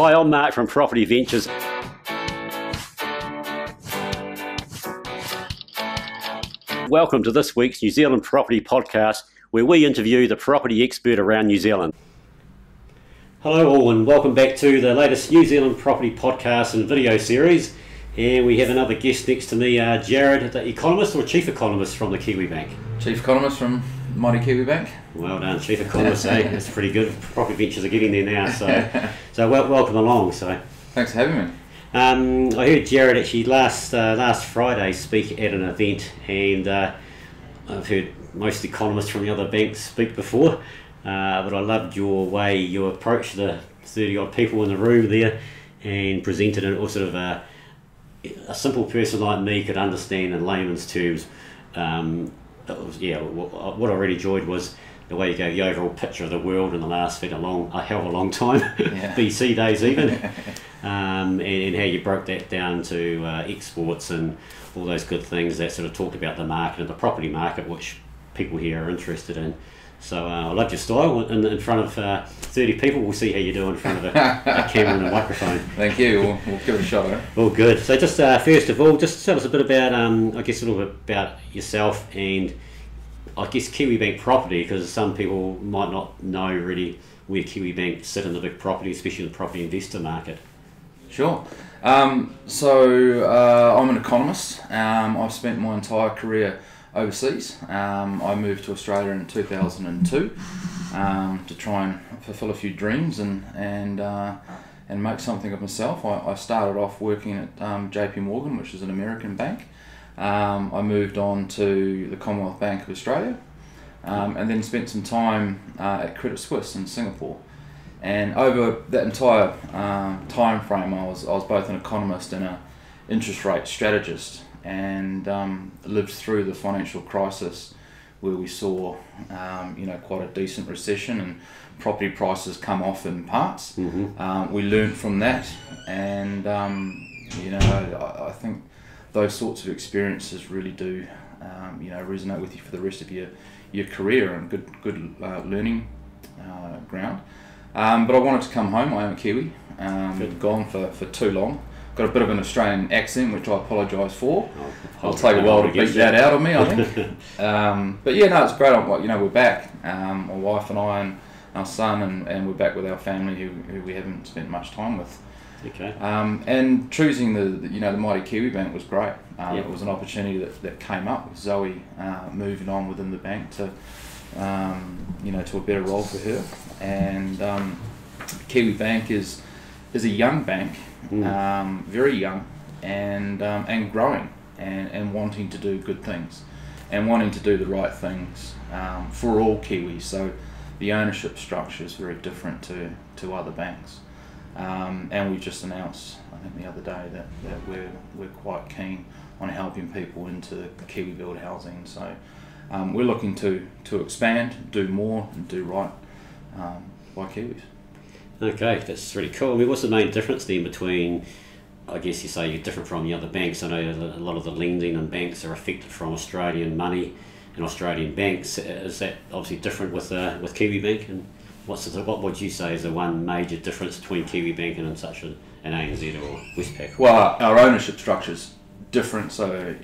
Hi, I'm Mark from Property Ventures. Welcome to this week's New Zealand Property Podcast, where we interview the property expert around New Zealand. Hello all, and welcome back to the latest New Zealand Property Podcast and video series. And we have another guest next to me, Jarod, the economist or chief economist from the Kiwibank. Chief economist from mighty Kiwibank. Well done, chief economist. That's pretty good. Property Ventures are getting there now, so welcome along. So thanks for having me. I heard Jarod actually last Friday speak at an event, and I've heard most economists from the other banks speak before, but I loved your way you approached the 30 odd people in the room there and presented it all sort of a simple person like me could understand in layman's terms. What I really enjoyed was the way you gave the overall picture of the world in the last a hell of a long time, BC days even, and how you broke that down to exports and all those good things that sort of talked about the market and the property market, which people here are interested in. So I loved your style in front of 30 people. We'll see how you do in front of a camera and a microphone. Thank you. We'll give it a shot. All good. So just first of all, just tell us a bit about, a little bit about yourself and I guess Kiwibank property, because some people might not know really where Kiwibank sit in the big property, especially the property investor market. Sure. So I'm an economist. I've spent my entire career overseas. I moved to Australia in 2002 to try and fulfill a few dreams and make something of myself. I started off working at JP Morgan, which is an American bank. I moved on to the Commonwealth Bank of Australia, and then spent some time at Credit Suisse in Singapore. And over that entire time frame, I was both an economist and an interest rate strategist, and lived through the financial crisis where we saw quite a decent recession and property prices come off in parts. Mm-hmm. We learned from that, and I think those sorts of experiences really do resonate with you for the rest of your career, and good learning ground. But I wanted to come home. I am a Kiwi. Gone for too long. Got a bit of an Australian accent, which I apologise for. It'll take a while to beat that out of me, I think. But yeah, no, it's great. We're back. My wife and I and our son, and we're back with our family who we haven't spent much time with. Okay. And choosing the mighty Kiwibank was great. It was an opportunity that came up with Zoe moving on within the bank to a better role for her. And Kiwibank is a young bank, very young, and growing, and wanting to do good things, and wanting to do the right things for all Kiwis. So the ownership structure is very different to other banks. And we just announced, I think the other day, that we're quite keen on helping people into Kiwibuild housing. So we're looking to expand, do more, and do right by Kiwis. Okay, that's really cool. I mean, what's the main difference then between, I guess you say you're different from the other banks? I know a lot of the lending and banks are affected from Australian money and Australian banks. Is that obviously different with Kiwibank? And what would you say is the one major difference between Kiwibank and such an ANZ or Westpac? Well, our ownership structure is different. So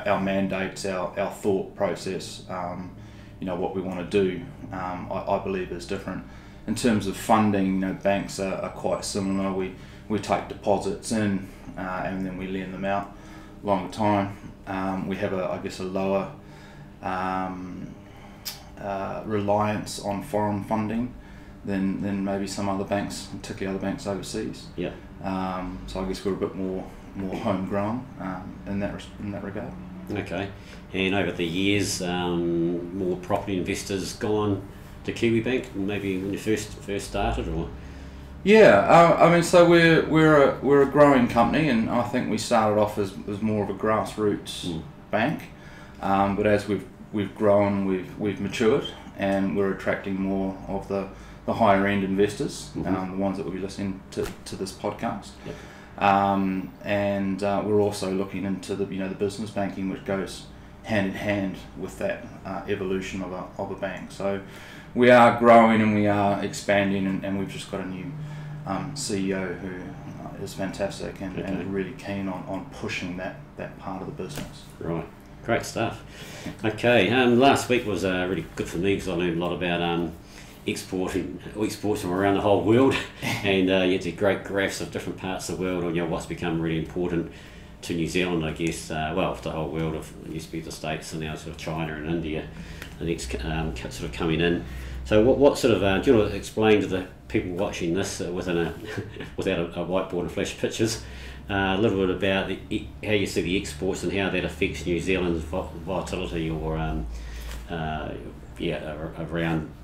our mandates, our thought process, what we want to do, I believe is different. In terms of funding, banks are quite similar. We take deposits in, and then we lend them out longer time. We have a lower reliance on foreign funding than maybe some other banks, particularly other banks overseas. Yeah. So I guess we're a bit more homegrown in that regard. Okay. And over the years, more property investors gone to Kiwibank, maybe when you first started, or? Yeah, so we're a growing company, and I think we started off as more of a grassroots bank, but as we've grown, we've matured, and we're attracting more of the higher end investors, the ones that will be listening to this podcast. Yep. And we're also looking into the business banking, which goes hand in hand with that evolution of a bank. So we are growing and we are expanding, and we've just got a new CEO who is fantastic and is really keen on pushing that part of the business. Right, great stuff. Okay, last week was really good for me because I learned a lot about exports from around the whole world, and you did great graphs of different parts of the world on what's become really important to New Zealand, I guess. Well, the whole world of it used to be the States, and now sort of China and India, the next sort of coming in. So what sort of do you want to explain to the people watching this without a whiteboard and flash pictures a little bit about how you see the exports and how that affects New Zealand's volatility or around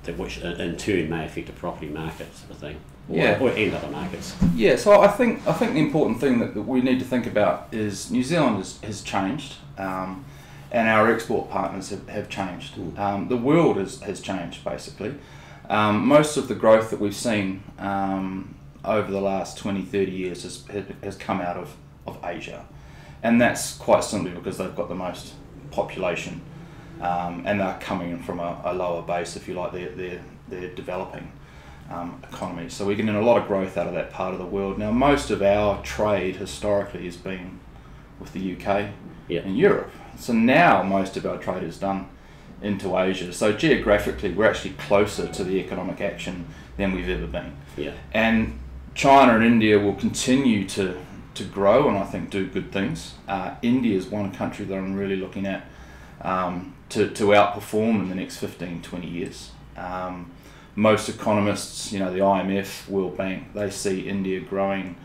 that, which in turn may affect the property market sort of thing, or and other markets. Yeah, so I think the important thing that we need to think about is New Zealand has changed, and our export partners have changed. The world has changed basically. Most of the growth that we've seen over the last 20-30 years has come out of Asia, and that's quite simply because they've got the most population, and they're coming in from a lower base, if you like. They're developing economies, so we're getting a lot of growth out of that part of the world. Now, most of our trade historically has been with the UK and Europe, so now most of our trade is done into Asia. So geographically, we're actually closer to the economic action than we've ever been. Yeah. And China and India will continue to grow and I think do good things. India is one country that I'm really looking at to outperform in the next 15-20 years. Most economists, the IMF, World Bank, they see India growing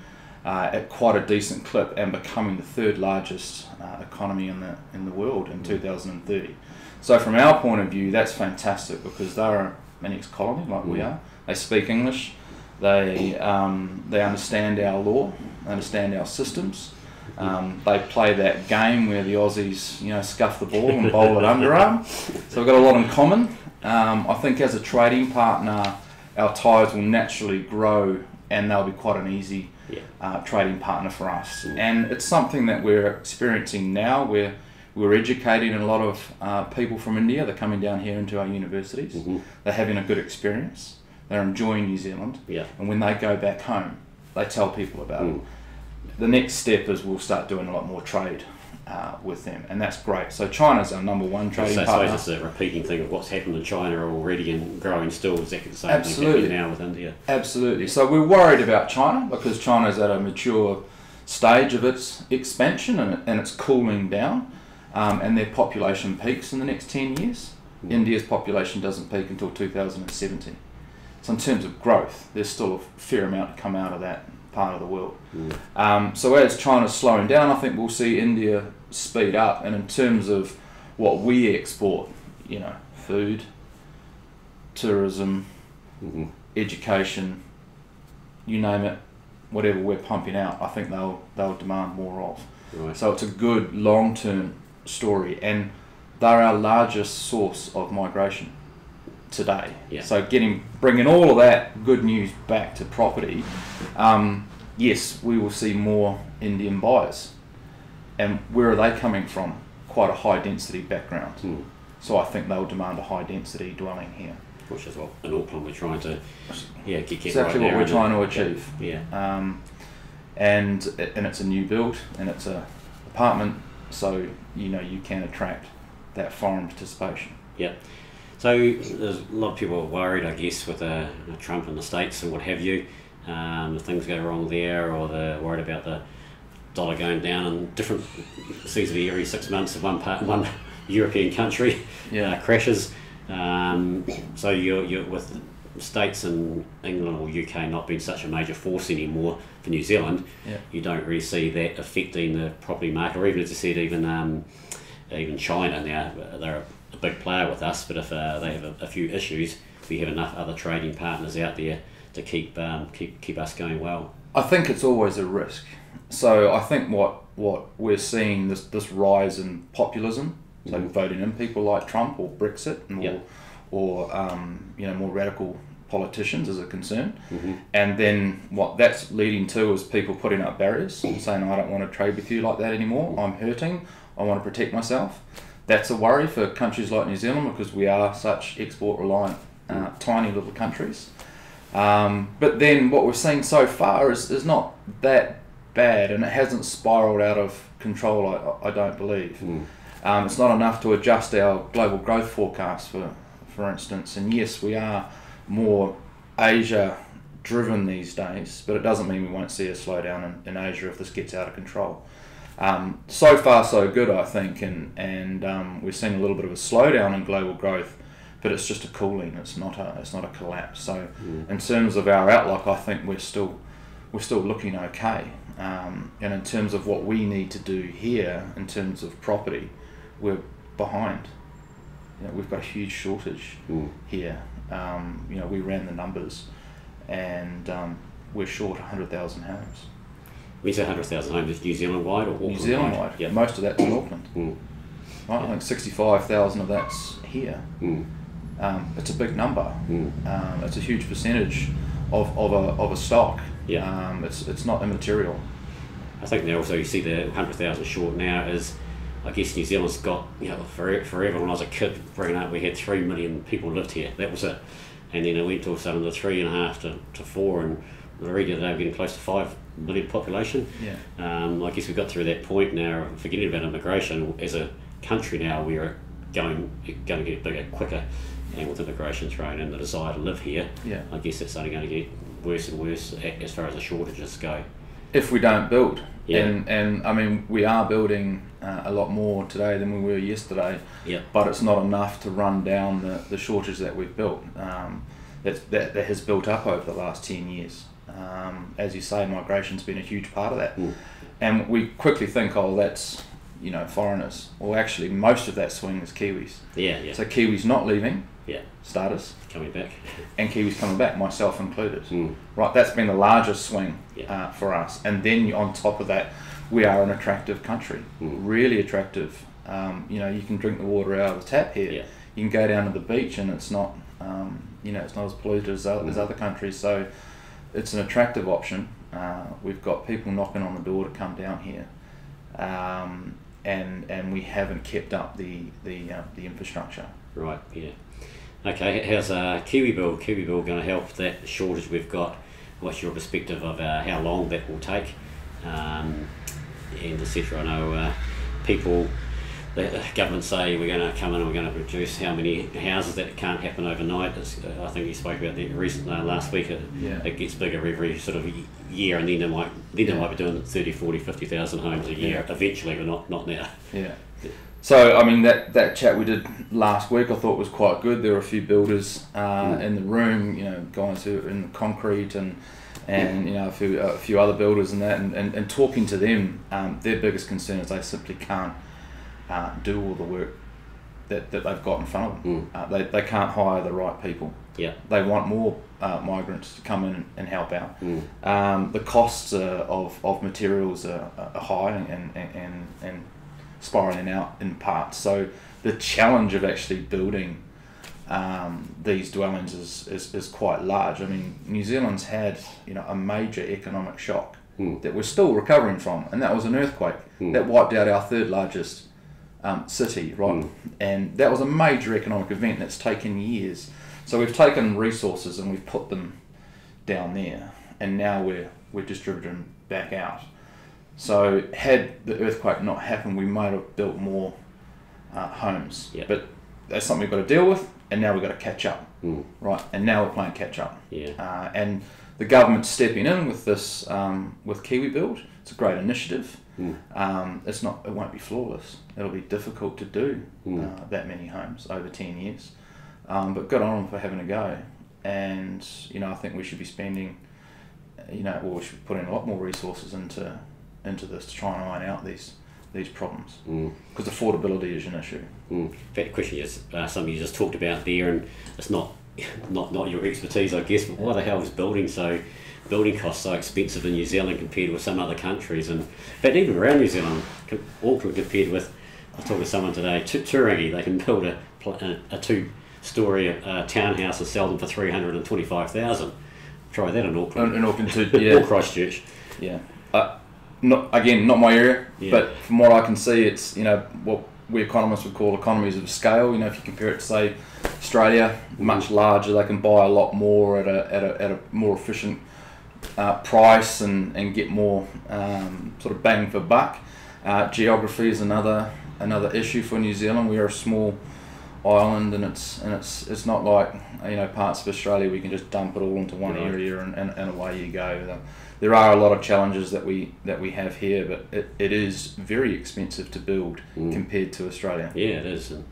at quite a decent clip and becoming the third largest economy in the world in 2030. So from our point of view, that's fantastic because they're an ex-colony like we are. They speak English. They understand our law, understand our systems. They play that game where the Aussies, scuff the ball and bowl it underarm. So we've got a lot in common. I think as a trading partner, our ties will naturally grow, and they'll be quite an easy trading partner for us. And it's something that we're experiencing now. We're educating a lot of people from India. They're coming down here into our universities. They're having a good experience. They're enjoying New Zealand. And when they go back home, they tell people about it. The next step is we'll start doing a lot more trade with them, and that's great. So China's our number one trading partner. So it's just a repeating thing of what's happened in China already and growing still. Exactly the same Absolutely. thing happening now with India. Absolutely. So we're worried about China because China's at a mature stage of its expansion and it's cooling down, and their population peaks in the next 10 years. India's population doesn't peak until 2070. So in terms of growth, there's still a fair amount to come out of that part of the world. So as China's slowing down, I think we'll see India speed up. And in terms of what we export, food, tourism, education, you name it, whatever we're pumping out, I think they'll demand more of. Right. So it's a good long-term story, and they're our largest source of migration today. So bringing all of that good news back to property, yes, we will see more Indian buyers. And where are they coming from? Quite a high density background. So I think they'll demand a high density dwelling here. Which is what in Auckland we're trying to get exactly right what we're trying to achieve. And it's a new build and it's a apartment, so you can attract that foreign participation. So there's a lot of people are worried, I guess, with Trump in the States and what have you. If things go wrong there, or they're worried about the dollar going down, and different seems to be every 6 months of one European country crashes. So you're with the States and England or UK not being such a major force anymore for New Zealand, you don't really see that affecting the property market, or even, as I said, even China now, they're a big player with us, but if they have a few issues, we have enough other trading partners out there to keep us going well. I think it's always a risk. So I think what we're seeing, this rise in populism, so voting in people like Trump or Brexit, or more radical politicians is a concern. And then what that's leading to is people putting up barriers and saying, I don't want to trade with you like that anymore, I'm hurting, I want to protect myself. That's a worry for countries like New Zealand because we are such export reliant, tiny little countries. But then what we've seen so far is not that bad, and it hasn't spiraled out of control, I don't believe. It's not enough to adjust our global growth forecast, for instance, and yes, we are more Asia driven these days, but it doesn't mean we won't see a slowdown in Asia if this gets out of control. So far so good, I think, and we're seeing a little bit of a slowdown in global growth, but it's just a cooling. It's not a collapse. So in terms of our outlook, I think we're still looking okay. And in terms of what we need to do here, in terms of property, we're behind. We've got a huge shortage here. We ran the numbers, and we're short 100,000 homes. We say 100,000 homes, New Zealand wide or Auckland? New Zealand wide. Yeah. Most of that's in Auckland. Right? Yeah. I think 65,000 of that's here. It's a big number. It's a huge percentage of a stock. Yeah. It's not immaterial. I think now also you see the 100,000 short now is, I guess New Zealand's got, forever when I was a kid growing up, we had 3 million people lived here. That was it. And then it went to a sudden to 3.5 to 4, and the region today we're getting close to 5 million population. Yeah. I guess we've got through that point now, forgetting about immigration. As a country now, we're going to get bigger, quicker, and with immigration thrown in, the desire to live here, I guess it's only going to get worse and worse as far as the shortages go. If we don't build. Yeah. And I mean, we are building a lot more today than we were yesterday, but it's not enough to run down the shortage that we've built. That has built up over the last 10 years. As you say, migration's been a huge part of that. And we quickly think, that's foreigners. Well, actually, most of that swing is Kiwis. Yeah. So Kiwis not leaving, starters. Coming back. And Kiwis coming back, myself included. Right, that's been the largest swing for us. And then on top of that, we are an attractive country, really attractive. You can drink the water out of the tap here. You can go down to the beach, and it's not, it's not as polluted as other countries. So it's an attractive option. We've got people knocking on the door to come down here, and we haven't kept up the infrastructure. Right. Yeah. Okay. How's Kiwibuild going to help that shortage we've got? What's your perspective of how long that will take, and etc.? I know people, the government say we're going to come in and we're going to reduce how many houses. That can't happen overnight. I think you spoke about that last week. It gets bigger every sort of year, and then they might be doing 30, 40, 50,000 homes a year eventually, but not now. Yeah. So I mean that chat we did last week I thought was quite good. There were a few builders in the room, going through in the concrete and a few other builders and that, and talking to them, their biggest concern is they simply can't do all the work that they've got in front of them. They can't hire the right people. Yeah. They want more migrants to come in and help out. The costs of materials are high and spiraling out in parts. So the challenge of actually building these dwellings is quite large. I mean, New Zealand's had a major economic shock that we're still recovering from, and that was an earthquake that wiped out our third largest city, right? And that was a major economic event that's taken years. So we've taken resources and we've put them down there, and now we're distributing back out. So had the earthquake not happened, we might have built more homes. But that's something we've got to deal with, and now we've got to catch up, right? And now we're playing catch up. And the government's stepping in with this, with Kiwibuild. It's a great initiative. It won't be flawless. It'll be difficult to do that many homes over 10 years. But good on them for having a go. And I think we should be spending, we should put in a lot more resources into this to try and iron out these problems, because affordability is an issue. In fact, the question is something you just talked about there, and it's not your expertise, I guess, but why the hell is building costs so expensive in New Zealand compared with some other countries? And in fact, even around New Zealand, Auckland compared with, I was talking to someone today, Turangi, they can build a 2-storey townhouse and sell them for 325,000. Try that in Auckland. In Auckland too, yeah. Or Christchurch. Yeah. Not my area, but from what I can see, it's what we economists would call economies of scale. If you compare it to, say, Australia, much larger, they can buy a lot more at a more efficient price and get more sort of bang for buck. Geography is another issue for New Zealand. We are a small island, and it's not like parts of Australia we can just dump it all into one area and away you go. There are a lot of challenges that we have here, but it is very expensive to build compared to Australia. Yeah, it is. And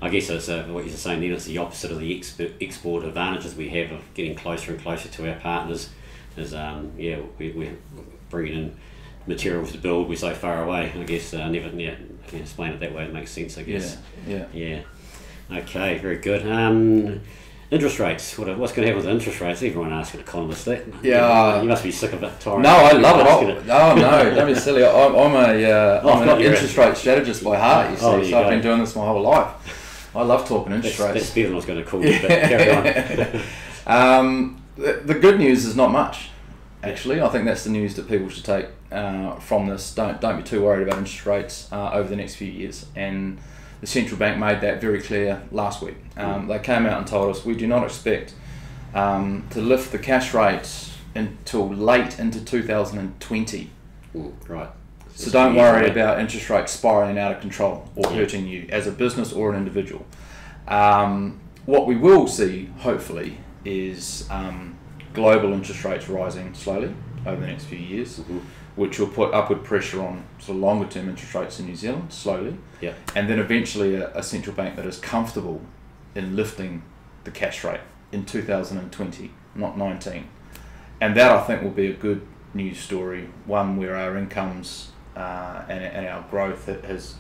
I guess it's what you're saying then, it's the opposite of the export advantages we have of getting closer and closer to our partners. Is we're bringing in materials to build, we're so far away. I guess I can explain it that way. It makes sense, I guess. Yeah. Okay, very good. Interest rates. What's going to happen with interest rates? Everyone asking economists that. Yeah. You must be sick of it, Torrance. No, I love it. Oh no, don't be silly. I'm an interest rate strategist by heart. You see, so I've been doing this my whole life. I love talking interest rates. That's better than I was going to call you. But carry on. The good news is not much. Actually, I think that's the news that people should take from this. Don't be too worried about interest rates over the next few years. And the central bank made that very clear last week. They came out and told us we do not expect to lift the cash rate until late into 2020. Right. So don't worry about interest rates spiralling out of control or hurting you as a business or an individual. What we will see, hopefully, is global interest rates rising slowly over the next few years, which will put upward pressure on sort of longer term interest rates in New Zealand slowly. Yeah. And then eventually a central bank that is comfortable in lifting the cash rate in 2020, not 19. And that, I think, will be a good news story, one where our incomes and our growth has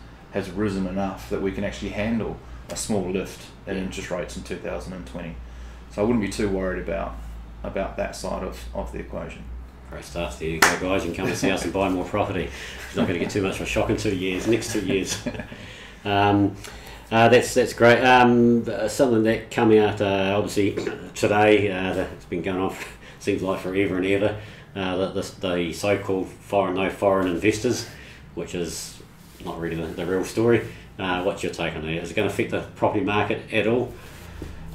risen enough that we can actually handle a small lift in interest rates in 2020. So I wouldn't be too worried about that side of the equation. Great stuff. There you go, guys. You can come to see us and buy more property. It's not going to get too much of a shock in 2 years, next 2 years. That's great. Something that come out obviously today, it's been going on seems like forever and ever, the so-called foreign investors, which is not really the real story. What's your take on that? Is it going to affect the property market at all?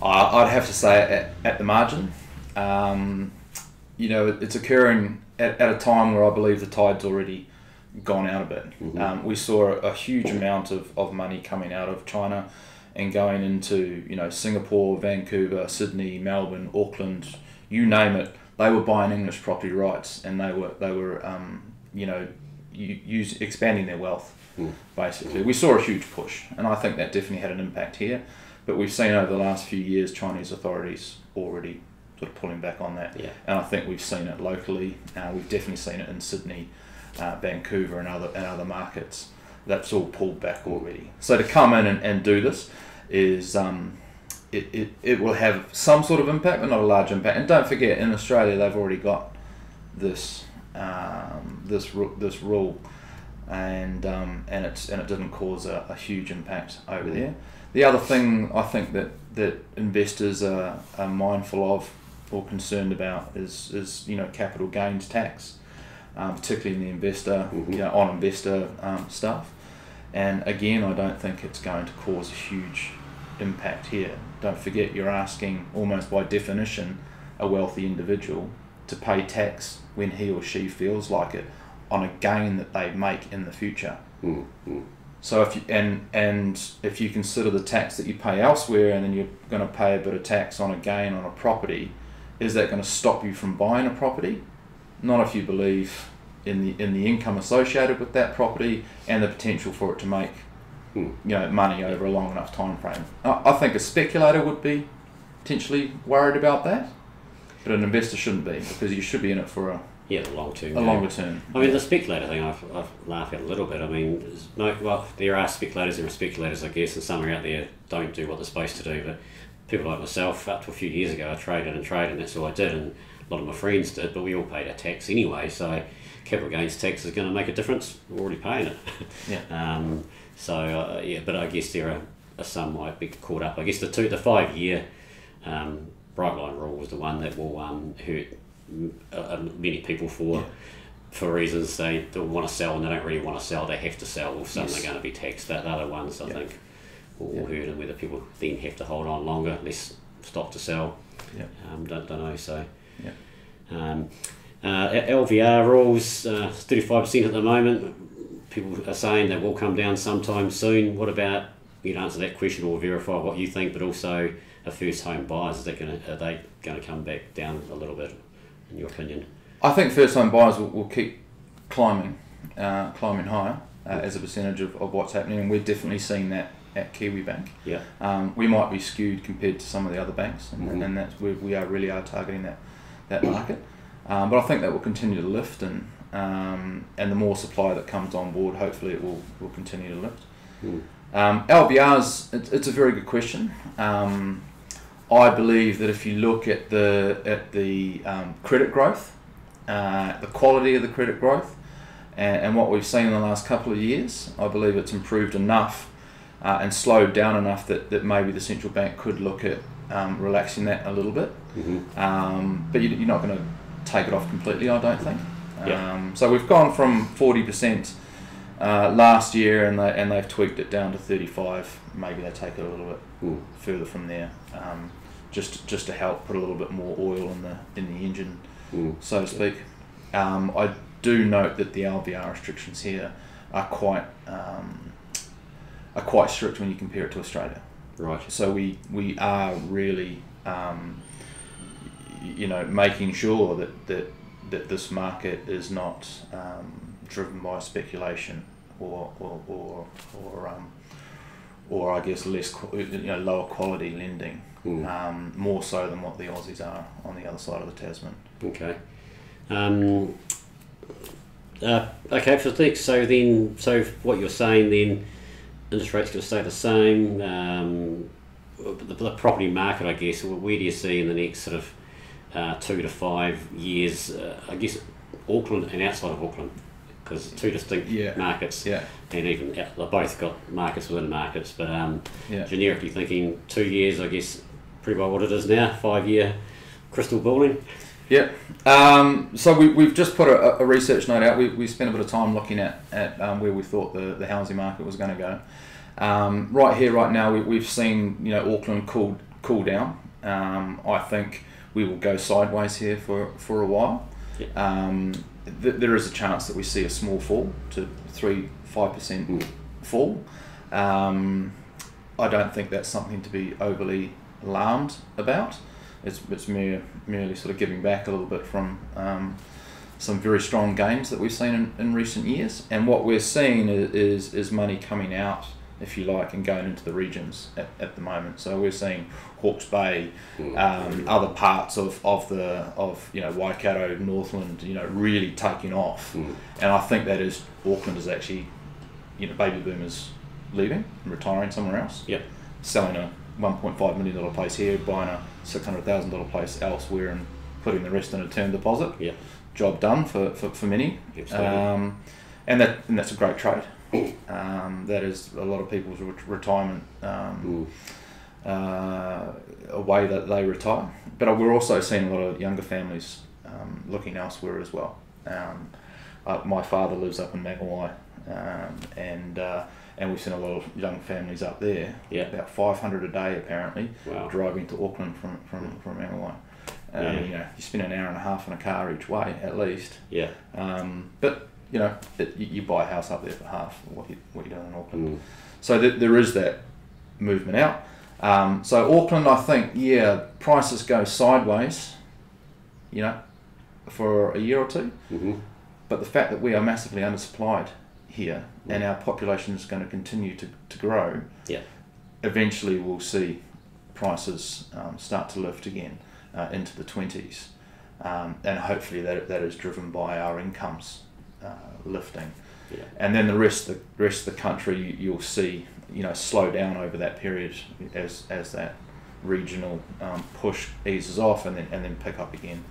I'd have to say at the margin. It's occurring at a time where I believe the tide's already gone out a bit. We saw a huge amount of money coming out of China and going into Singapore, Vancouver, Sydney, Melbourne, Auckland, you name it. They were buying English property rights, and they were expanding their wealth. Basically, we saw a huge push, and I think that definitely had an impact here. But we've seen over the last few years Chinese authorities already sort of pulling back on that, and I think we've seen it locally. We've definitely seen it in Sydney, Vancouver, and other markets. That's all pulled back already. So to come in and do this is it will have some sort of impact, but not a large impact. And don't forget, in Australia they've already got this rule, and it didn't cause a huge impact over there. The other thing I think that investors are mindful of or concerned about is capital gains tax, particularly in the investor on investor stuff. And again, I don't think it's going to cause a huge impact here. Don't forget, you're asking almost by definition a wealthy individual to pay tax when he or she feels like it on a gain that they make in the future. So if you consider the tax that you pay elsewhere, and then you're going to pay a bit of tax on a gain on a property, is that going to stop you from buying a property? Not if you believe in the income associated with that property and the potential for it to make money over a long enough time frame. I think a speculator would be potentially worried about that, but an investor shouldn't be, because you should be in it for the long term. Longer term. I mean, the speculator thing, I laugh at a little bit. I mean, there are speculators and speculators, I guess, and some are out there don't do what they're supposed to do. But people like myself, up to a few years ago, I traded, and that's all I did, and a lot of my friends did. But we all paid our tax anyway, so capital gains tax is going to make a difference. We're already paying it. But I guess there are some might be caught up. I guess the 5 year bright line rule was the one that will hurt many people for for reasons they don't want to sell and they don't really want to sell, they have to sell, all of a sudden they're going to be taxed. They're the ones I think will hurt, and whether people then have to hold on longer, less stock to sell. Don't know. So LVR rules 35% at the moment. People are saying that will come down sometime soon. What about, you'd answer that question or verify what you think, but also a first home buyers, are they going to come back down a little bit, in your opinion? I think first home buyers will keep climbing higher as a percentage of what's happening, and we're definitely seeing that at Kiwibank. We might be skewed compared to some of the other banks, and that's where we really are targeting that market. But I think that will continue to lift, and the more supply that comes on board, hopefully it will continue to lift. LVRs, it's a very good question. I believe that if you look at the credit growth, the quality of the credit growth, and what we've seen in the last couple of years, I believe it's improved enough and slowed down enough that maybe the central bank could look at relaxing that a little bit. But you're not going to take it off completely, I don't think. So we've gone from 40% last year, and they've tweaked it down to 35. Maybe they take it a little bit further from there, just to help put a little bit more oil in the engine, so to speak. I do note that the LVR restrictions here are quite strict when you compare it to Australia. Right. So we are really making sure that this market is not driven by speculation or I guess lower quality lending, more so than what the Aussies are on the other side of the Tasman. Okay. Okay. So what you're saying then, interest rates going to stay the same. The property market, I guess. Where do you see in the next sort of 2 to 5 years? I guess Auckland and outside of Auckland, because two distinct markets, and even they both got markets within markets. But generically thinking, 2 years, I guess, pretty well what it is now. 5-year crystal balling. Yeah. So we've just put a research note out. We spent a bit of time looking at where we thought the housing market was going to go. Right here, right now, we've seen Auckland cool down. I think we will go sideways here for a while. There is a chance that we see a small fall to 3-5% fall. I don't think that's something to be overly alarmed about. It's merely sort of giving back a little bit from some very strong gains that we've seen in recent years. And what we're seeing is money coming out, if you like, and going into the regions at the moment. So we're seeing Hawke's Bay, other parts of Waikato, Northland, really taking off. And I think that is Auckland is actually, baby boomers leaving and retiring somewhere else. Selling a $1.5 million place here, buying a $600,000 place elsewhere, and putting the rest in a term deposit. Job done for many. And that's a great trade. That is a lot of people's retirement, a way that they retire. But we're also seeing a lot of younger families looking elsewhere as well. My father lives up in Magawai, and we've seen a lot of young families up there. About 500 a day apparently. Wow. Driving to Auckland from Magawai. You spend an hour and a half in a car each way at least. But you buy a house up there for half of what you're doing in Auckland. So there is that movement out. So Auckland, I think, prices go sideways, for a year or two. But the fact that we are massively undersupplied here, and our population is going to continue to grow, eventually we'll see prices start to lift again into the 20s, and hopefully that is driven by our incomes lifting, and then the rest of the country you'll see slow down over that period as that regional push eases off, and then pick up again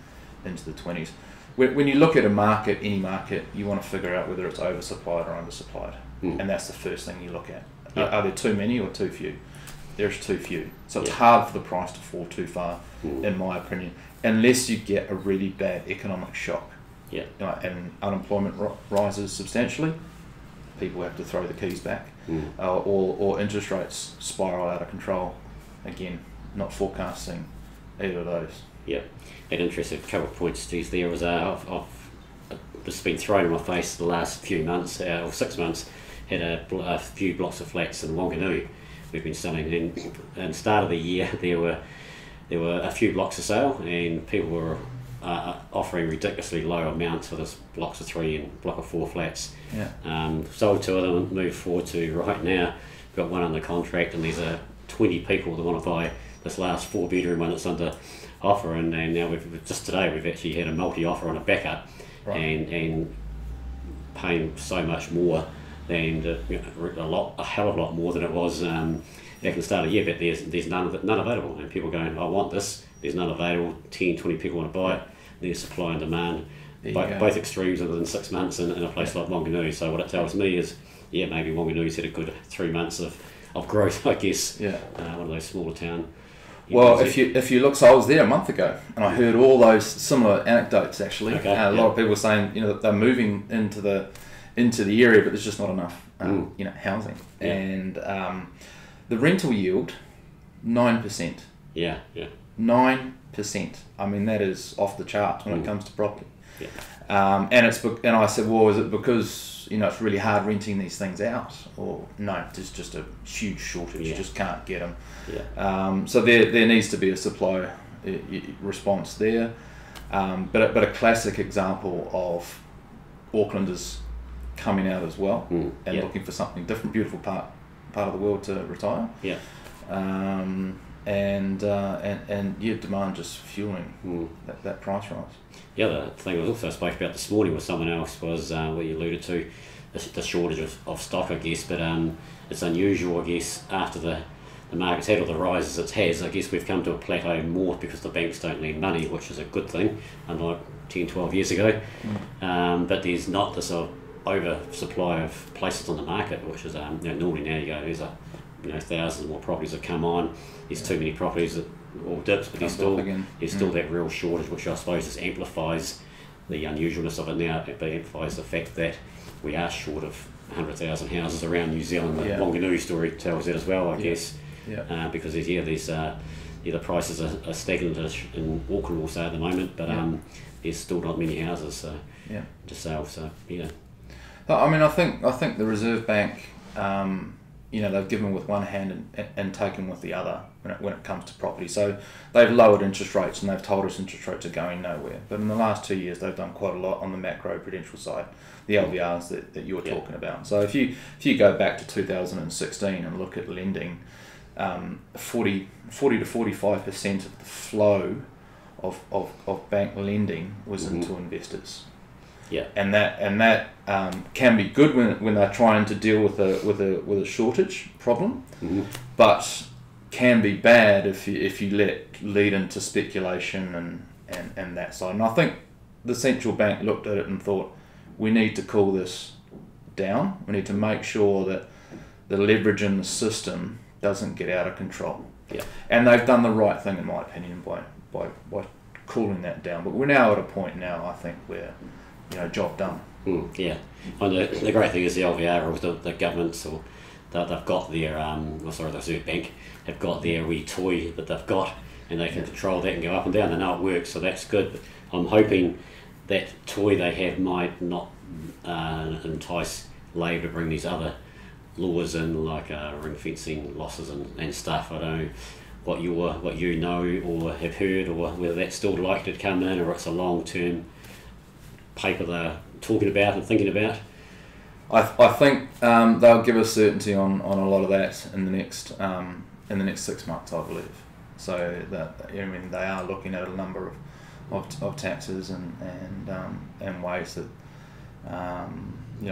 into the 20s. When you look at a market, any market, you want to figure out whether it's oversupplied or undersupplied, and that's the first thing you look at. Are there too many or too few? There's too few, so it's hard for the price to fall too far, in my opinion, unless you get a really bad economic shock. Yeah. And unemployment rises substantially, people have to throw the keys back, or interest rates spiral out of control. Again, not forecasting either of those. Yeah, an interesting couple of points, Steve. There was I've just been thrown in my face the last few months, or 6 months. Had a few blocks of flats in Wanganui we've been selling. And at the start of the year, there were a few blocks for sale, and people were offering ridiculously low amounts for this blocks of 3 and block of 4 flats. Yeah. Sold 2 of them, moved forward to right now. Got one under contract, and there's 20 people that want to buy this last 4-bedroom one that's under offer, and now today we've actually had a multi-offer on a backup, right. and paying so much more than a hell of a lot more than it was back at the start of the year, but there's none available, and people going, I want this, there's none available, 10, 20 people want to buy it, there's supply and demand, both extremes within 6 months in a place like Wanganui. So what it tells me is, maybe Wanganui's had a good 3 months of growth, I guess. Yeah. One of those smaller town. Well, if you look, so I was there a month ago, and I heard all those similar anecdotes. Actually, okay, a lot of people saying, that they're moving into the area, but there's just not enough, housing. Yeah. And the rental yield, 9%. Yeah. 9%. I mean, that is off the charts when it comes to property. Yeah. And I said, well, is it because it's really hard renting these things out, or no? There's just a huge shortage. You just can't get them. Yeah. So there needs to be a supply response there. But a classic example of Aucklanders coming out as well and looking for something different, beautiful part of the world to retire. Yeah. And demand just fueling that price rise. The other thing I also spoke about this morning with someone else was what you alluded to, the shortage of stock, I guess, but it's unusual, I guess, after the market's had all the rises it has. I guess we've come to a plateau more because the banks don't lend money, which is a good thing, unlike 10, 12 years ago. But there's not this oversupply of places on the market, which is normally now you go, there's thousands more properties have come on. There's too many properties that all dips, but there's still that real shortage, which I suppose just amplifies the unusualness of it now. It amplifies the fact that we are short of 100,000 houses around New Zealand. The Wanganui story tells that as well, I guess. Yeah. Because the prices are stagnant in Auckland also at the moment, but there's still not many houses to sell. So I mean, I think the Reserve Bank, they've given with one hand and taken with the other when it comes to property. So they've lowered interest rates, and they've told us interest rates are going nowhere. But in the last 2 years, they've done quite a lot on the macro-prudential side, the LVRs that you were talking about. So if you go back to 2016 and look at lending, 40 to 45% of the flow of bank lending was into investors. Yeah. And that can be good when they're trying to deal with a shortage problem, but can be bad if you lead into speculation and that side. And I think the central bank looked at it and thought, we need to cool this down. We need to make sure that the leverage in the system doesn't get out of control. Yeah. And they've done the right thing, in my opinion, by cooling that down. But we're now at a point now, I think, where job done. Yeah. And the great thing is the LVR rules, the governments, or they've got their the Reserve Bank have got their wee toy that they've got, and they can control that and go up and down. They know it works, so that's good. But I'm hoping that toy they have might not entice Labor to bring these other laws in, like ring fencing losses and stuff. I don't know what you know or have heard, or whether that's still likely to come in, or it's a long-term paper they're talking about and thinking about. I think they'll give us certainty on a lot of that in the next 6 months, I believe. So that they are looking at a number of taxes and ways that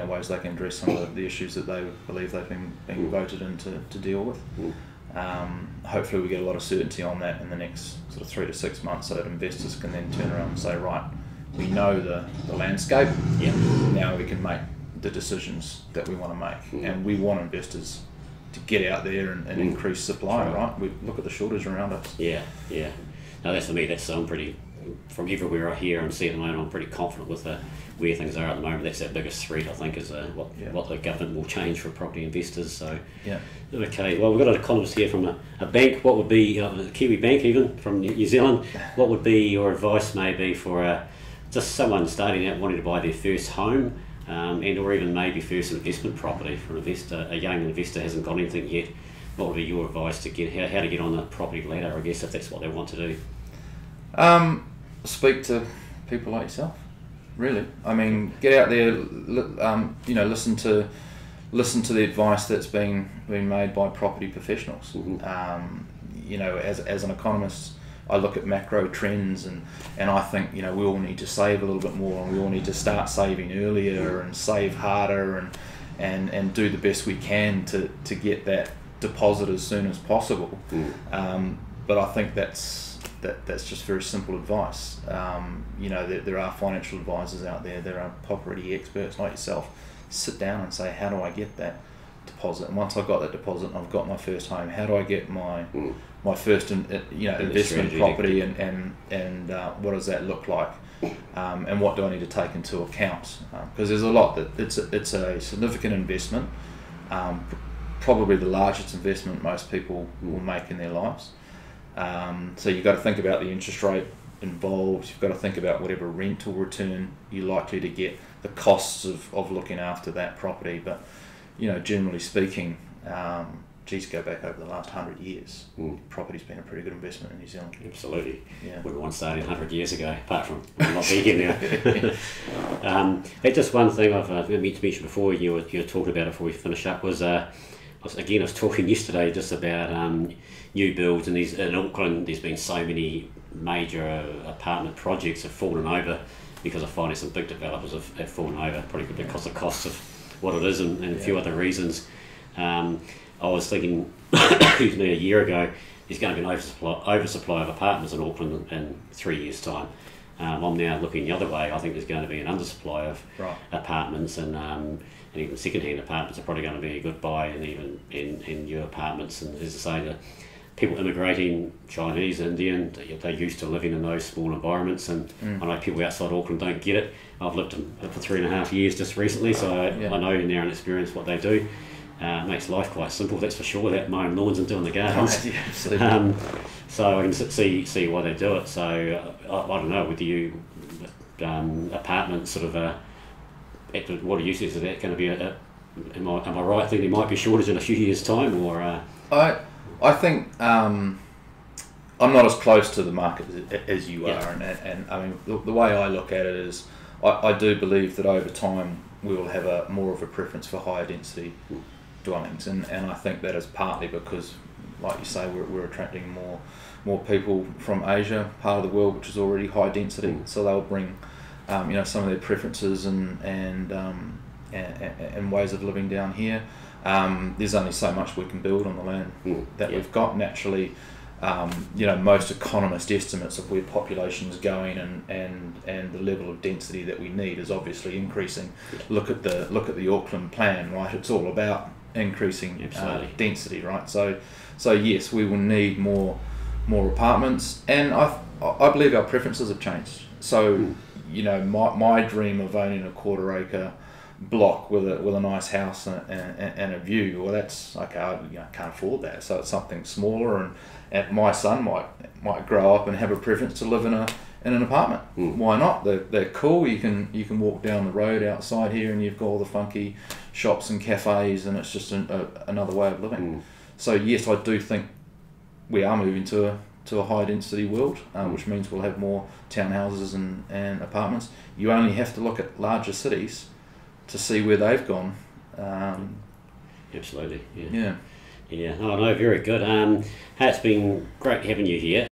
ways they can address some of the issues that they believe they've been voted in to deal with. Hopefully we get a lot of certainty on that in the next sort of 3 to 6 months, so that investors can then turn around and say, right, we know the landscape. Yeah. Now we can make the decisions that we want to make, and we want investors to get out there and increase supply. Right? We look at the shortage around us. Yeah. No, that's for me. I'm pretty from everywhere I hear and see at the moment, I'm pretty confident with where things are at the moment. That's our biggest threat, I think, is what the government will change for property investors. So, okay. Well, we've got an economist here from a bank. What would be Kiwibank, even from New Zealand? What would be your advice, maybe, for just someone starting out wanting to buy their first home, and or even maybe first investment property for an investor, a young investor hasn't got anything yet? What would be your advice to get how to get on the property ladder, I guess, if that's what they want to do? Speak to people like yourself. Really, I mean, get out there. Listen to the advice that's been made by property professionals. As an economist, I look at macro trends and I think we all need to save a little bit more, and we all need to start saving earlier and save harder and do the best we can to get that deposit as soon as possible. But I think that's just very simple advice. There are financial advisors out there, there are property experts like yourself. Sit down and say, how do I get that deposit? And once I've got that deposit and I've got my first home, how do I get my first investment property, and what does that look like? And what do I need to take into account? Because there's a lot that it's a significant investment, probably the largest investment most people will make in their lives. So you've got to think about the interest rate involved. You've got to think about whatever rental return you're likely to get, the costs of looking after that property. But generally speaking, go back over the last 100 years, property's been a pretty good investment in New Zealand. Absolutely. Yeah. We were once started 100 years ago, apart from not being here now. Just one thing I've meant to mention before you were talking about it before we finish up was I was talking yesterday just about new builds, and in Auckland there's been so many major apartment projects have fallen over because of finding some big developers have fallen over, probably because of the cost of what it is and a few other reasons. I was thinking, excuse me, a year ago, there's going to be an oversupply of apartments in Auckland in 3 years' time. I'm now looking the other way. I think there's going to be an undersupply of apartments, and even second-hand apartments are probably going to be a good buy, and even in new apartments. And as I say, the people immigrating, Chinese, Indian, they're used to living in those small environments, and I know people outside Auckland don't get it. I've lived for 3.5 years just recently, so I know now and experience what they do. It makes life quite simple, that's for sure, without mowing lawns and doing the gardens. So I can see why they do it. So I don't know, with you, apartments sort of, what do you see? Is that going to be am I right thinking there might be a shortage in a few years' time, or? I think I'm not as close to the market as you are, and I mean the way I look at it is I do believe that over time we will have more of a preference for higher density dwellings, and I think that is partly because, like you say, we're attracting more people from Asia, part of the world which is already high density, so they'll bring some of their preferences and ways of living down here. There's only so much we can build on the land that we've got naturally. Most economist estimates of where population is going and the level of density that we need is obviously increasing. Look at the Auckland plan, right? It's all about increasing density, right? So yes, we will need more apartments, and I believe our preferences have changed. So my dream of owning a 1/4 acre block with a nice house and a view, well, that's okay. I can't afford that, so it's something smaller, and my son might grow up and have a preference to live in an apartment. Why not? They're cool. You can walk down the road outside here and you've got all the funky shops and cafes, and it's just another way of living. So yes, I do think we are moving to a high density world, which means we'll have more townhouses and apartments. You only have to look at larger cities to see where they've gone. Absolutely. Yeah. Oh no, very good. It's been great having you here.